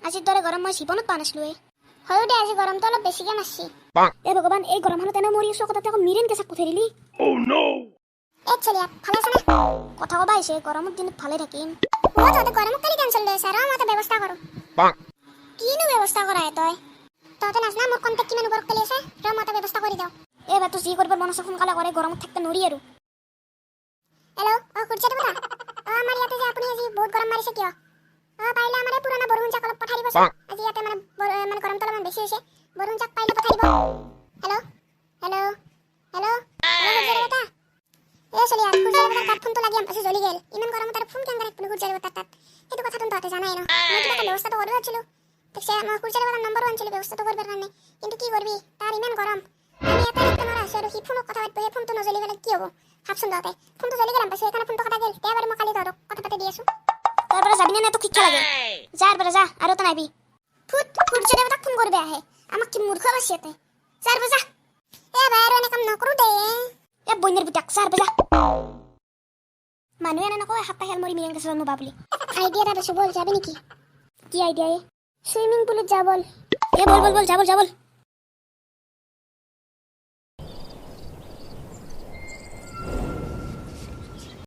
আজিৰ দৰে গৰম মই জীৱনত পোৱা নাছিলো। হয় দে, আজি গৰমটো অলপ বেছিকে মাৰছি। এ ভগৱান, এই গৰমখনত এনে মৰি আছো, তাতে আকৌ মিৰেন কেঁচাক পঠাই দিলি। এই চলিয়া ভালে আছে না? কথা কবা আহিছে, গৰমৰ দিনত ভালে থাকিম। তহঁতে গৰমত কেলে টেনচন লৈ আছা? ৰ মই এটা ব্যৱস্থা কৰো। কিনো ব্যৱস্থা কৰা তই? তহঁতে নাজনা মোৰ কণ্টেক্ট কিমান ওপৰত চলি আছে? ৰ মই এটা ব্যৱস্থা কৰি দিওঁ। এই বাটো যি কৰিব মন আছে সোনকালে কৰে, গৰমত থাকিব নোৱাৰি আৰু। হেল্ল', খুৰ্চাটো কথা। আমাৰ ইয়াতে যে আপুনি আজি বহুত গৰম মাৰিছে কিয়? পাৰিলে আমাৰ পুৰণা বৰষুণ জাক অলপ পঠাই দিবচোন। আজি ইয়াতে মানে গৰমটো অলপমান বেছি হৈছে। বৰষুণ জাক পাৰিলে পঠাই দিব। হেল্ল', হেল্ল', হেল্ল', হেল্ল' খুৰ্চাটো কথা। এই চলিয়া খুৰ্চাটো কথা তাত ফোনটো লাগি আছে, জ্বলি গেল। ইমান গৰমত আৰু ফোন কেন কৰে আপুনি খুৰ্চাটো তাত? সেইটো কথাটো তহঁতে জানাই ন। মই কিবা এটা ব্যৱস্থাটো কৰিব আছিলো। দেখছে মই খুৰ্চাটো কথা নম্বৰ আনিছিলো ব্যৱস্থাটো কৰিবৰ কাৰণে, কিন্তু কি কৰবি তাৰ ইমান গৰম। আমি এটা দেখতে নৰা আছো আৰু সি ফোনত কথা পাতিব, সেই ফোনটো নজ্বলি গেলে কি হ'ব? ভাবচোন তহঁতে, ফোনটো জ্বলি গেল পাইছে, সেইকাৰণে ফোনটো কাটা গেল। দে বাৰু মই কালি তহঁতক কথা পাতি দি আছো। তাৰ পৰা যাবি না তোক শিক্ষা লাগে? যা পৰা যা, আৰু এটা নাইবি। ফুট খুৰ্চাটো তাক ফোন কৰিবে আহে, আমাক কি মূৰ্খ পাইছে ইয়াতে। যাৰ বজা এ ভাই, আৰু এনে কাম নকৰো দে। এ বইনেৰ বুটাক যাৰ বজা। মানুহে এনে নকয় এসপ্তাহ খেল মৰি মিৰেন গেছৰ নোবা বুলি। আইডিয়া এটা পাইছো, বল যাবি নেকি? কি আইডিয়া? সুইমিং পুলত যা বল। এ বল বল বল, যা বল যা বল।